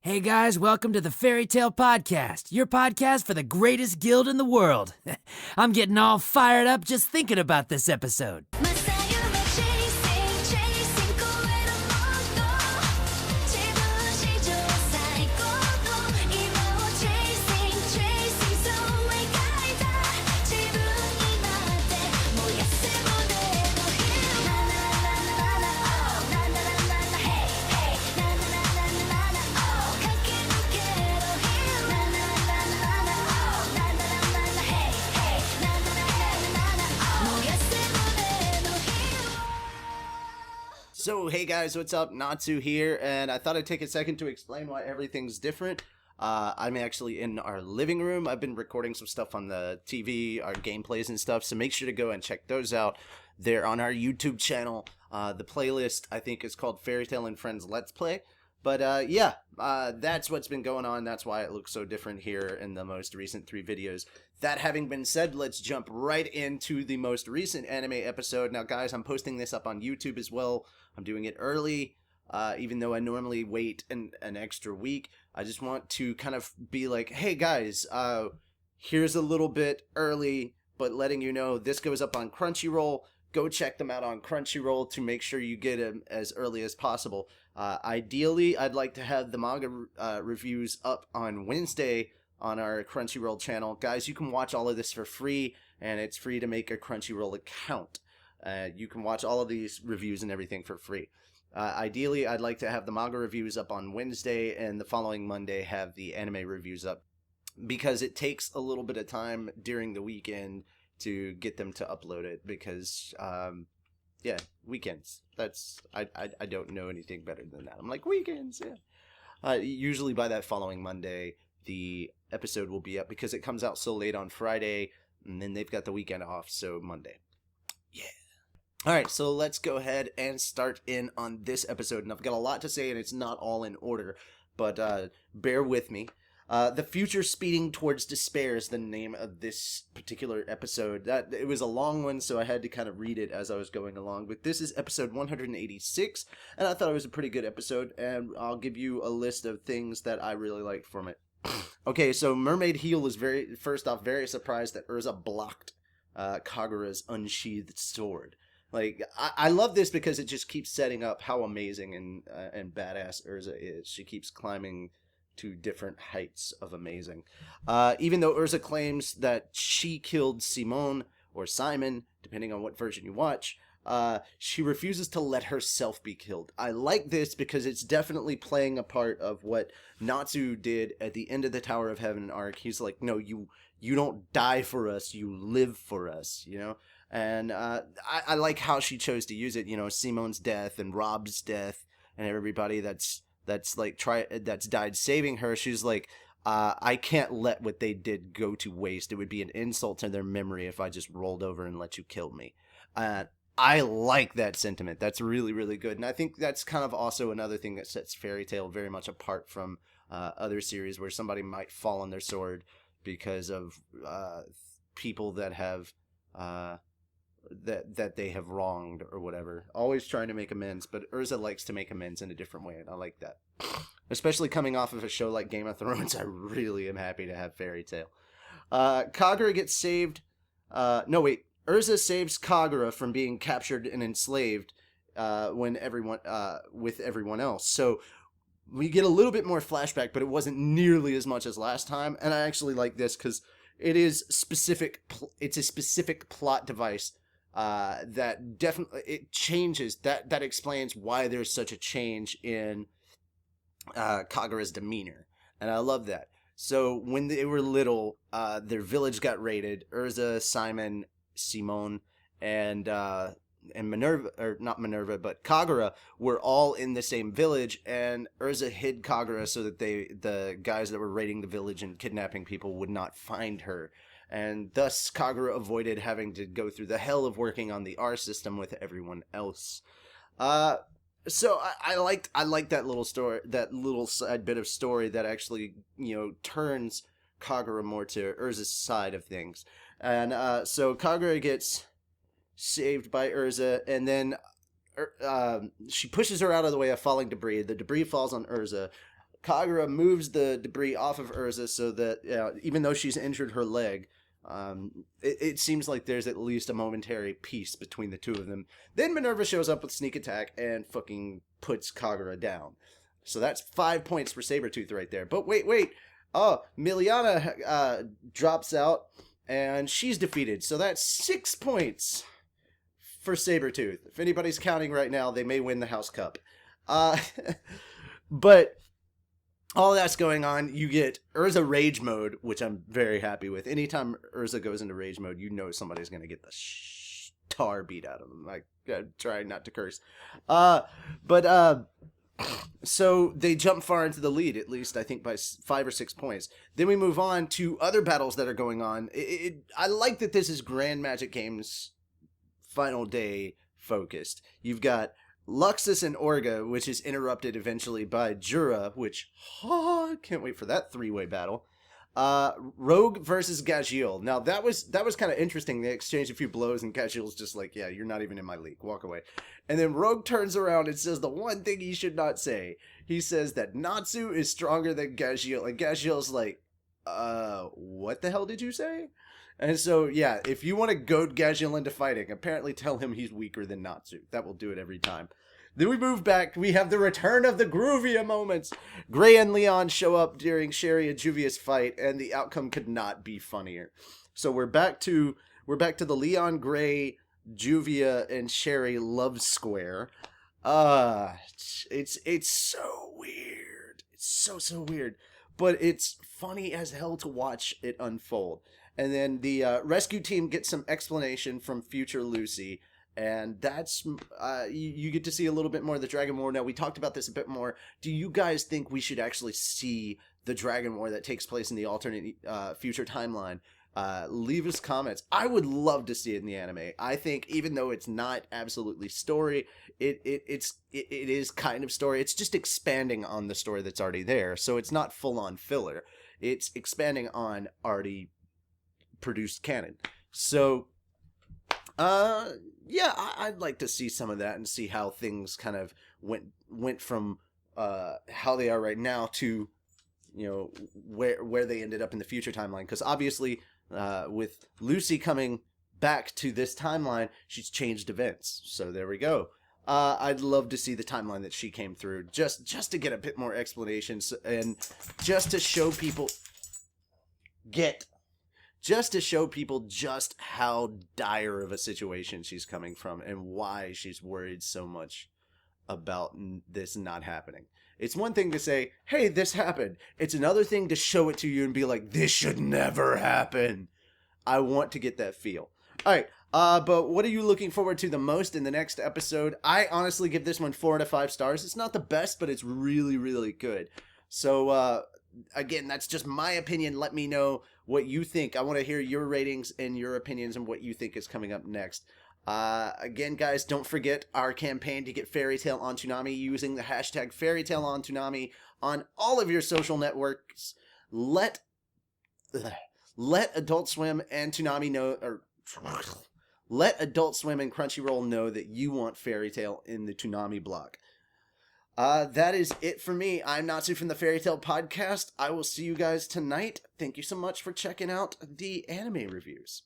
Hey guys, welcome to the Fairy Tale Podcast, your podcast for the greatest guild in the world. I'm getting all fired up just thinking about this episode. So, hey guys, what's up? Natsu here, and I thought I'd take a second to explain why everything's different. I'm actually in our living room. I've been recording some stuff on the TV, our gameplays and stuff, so make sure to go and check those out. They're on our YouTube channel. The playlist, I think, is called Fairy Tale and Friends Let's Play. But, that's what's been going on. That's why it looks so different here in the most recent 3 videos. That having been said, let's jump right into the most recent anime episode. Now, guys, I'm posting this up on YouTube as well. I'm doing it early, even though I normally wait an extra week. I just want to kind of be like, hey, guys, here's a little bit early, but letting you know this goes up on Crunchyroll. Go check them out on Crunchyroll to make sure you get them as early as possible. Ideally, I'd like to have the manga reviews up on Wednesday on our Crunchyroll channel. Guys, you can watch all of this for free, and it's free to make a Crunchyroll account. You can watch all of these reviews and everything for free. Ideally, I'd like to have the manga reviews up on Wednesday, and the following Monday have the anime reviews up, because it takes a little bit of time during the weekend to get them to upload it, because weekends. I don't know anything better than that. I'm like, weekends, yeah. Usually by that following Monday, the episode will be up, because it comes out so late on Friday, and then they've got the weekend off, so Monday. Yeah. Alright, so let's go ahead and start in on this episode, and I've got a lot to say, and it's not all in order, but bear with me. The Future Speeding Towards Despair is the name of this particular episode. It was a long one, so I had to kind of read it as I was going along. But this is episode 186, and I thought it was a pretty good episode, and I'll give you a list of things that I really liked from it. Okay, so Mermaid Heel was very surprised that Urza blocked Kagura's unsheathed sword. Like, I love this because it just keeps setting up how amazing and badass Urza is. She keeps climbing to different heights of amazing. Even though Urza claims that she killed Simone, or Simon, depending on what version you watch, she refuses to let herself be killed. I like this because it's definitely playing a part of what Natsu did at the end of the Tower of Heaven arc. He's like, no, you don't die for us, you live for us, you know? And I like how she chose to use it, you know, Simone's death and Rob's death and everybody that's died saving her. She's like, I can't let what they did go to waste. It would be an insult to their memory if I just rolled over and let you kill me. I like that sentiment. That's really, really good. And I think that's kind of also another thing that sets Fairy Tail very much apart from other series where somebody might fall on their sword because of people that have that they have wronged or whatever. Always trying to make amends, but Urza likes to make amends in a different way, and I like that. Especially coming off of a show like Game of Thrones, I really am happy to have Fairy Tail. Kagura gets saved. Urza saves Kagura from being captured and enslaved with everyone else. So we get a little bit more flashback, but it wasn't nearly as much as last time, and I actually like this because it is specific. It's a specific plot device that definitely it changes. That explains why there's such a change in Kagura's demeanor, and I love that. So when they were little, their village got raided. Urza, Simon, Simone, and Minerva, or not Minerva, but Kagura were all in the same village, and Urza hid Kagura so that the guys that were raiding the village and kidnapping people would not find her. And thus Kagura avoided having to go through the hell of working on the R system with everyone else. So I liked that little story, that little side bit of story that actually, you know, turns Kagura more to Urza's side of things. And so Kagura gets saved by Urza, and then she pushes her out of the way of falling debris. The debris falls on Urza. Kagura moves the debris off of Urza so that even though she's injured her leg, it seems like there's at least a momentary peace between the two of them. Then Minerva shows up with sneak attack and fucking puts Kagura down. So that's 5 points for Sabretooth right there. But wait. Oh, Miliana drops out and she's defeated. So that's 6 points for Sabretooth. If anybody's counting right now, they may win the House Cup. But all that's going on, you get Urza Rage Mode, which I'm very happy with. Anytime Urza goes into Rage Mode, you know somebody's going to get the tar beat out of them. I try not to curse. So they jump far into the lead, at least I think by 5 or 6 points. Then we move on to other battles that are going on. I like that this is Grand Magic Games final day focused. You've got Luxus and Orga, which is interrupted eventually by Jura, which can't wait for that 3-way battle. Rogue versus Gagiel. Now that was kind of interesting. They exchanged a few blows and Gagiel's just like, yeah, you're not even in my league. Walk away. And then Rogue turns around and says the one thing he should not say. He says that Natsu is stronger than Gagiel. And Gagiel's like, what the hell did you say? And so, yeah, if you want to goad Gagiel into fighting, apparently tell him he's weaker than Natsu. That will do it every time. Then we move back. We have the return of the Groovia moments. Gray and Leon show up during Sherry and Juvia's fight, and the outcome could not be funnier. So we're back to the Leon, Gray, Juvia, and Sherry love square. It's so weird. It's so weird. But it's funny as hell to watch it unfold. And then the rescue team gets some explanation from future Lucy. And that's, you get to see a little bit more of the Dragon War. Now, we talked about this a bit more. Do you guys think we should actually see the Dragon War that takes place in the alternate future timeline? Leave us comments. I would love to see it in the anime. I think even though it's not absolutely story, it is kind of story. It's just expanding on the story that's already there. So it's not full-on filler. It's expanding on already produced canon. So yeah, I'd like to see some of that and see how things kind of went from how they are right now to, you know, where they ended up in the future timeline. Because obviously, with Lucy coming back to this timeline, she's changed events. So there we go. I'd love to see the timeline that she came through, just to get a bit more explanations and just to show people just how dire of a situation she's coming from and why she's worried so much about this not happening. It's one thing to say, hey, this happened. It's another thing to show it to you and be like, this should never happen. I want to get that feel. All right, but what are you looking forward to the most in the next episode? I honestly give this one 4 out of 5 stars. It's not the best, but it's really, really good. So, again, that's just my opinion. Let me know what you think. I want to hear your ratings and your opinions and what you think is coming up next. Again, guys, don't forget our campaign to get Fairy Tail on Toonami using the hashtag Fairy Tail on Toonami on all of your social networks. Let Adult Swim and Toonami know, or let Adult Swim and Crunchyroll know that you want Fairy Tail in the Toonami block. That is it for me. I'm Natsu from the Fairy Tail Podcast. I will see you guys tonight. Thank you so much for checking out the anime reviews.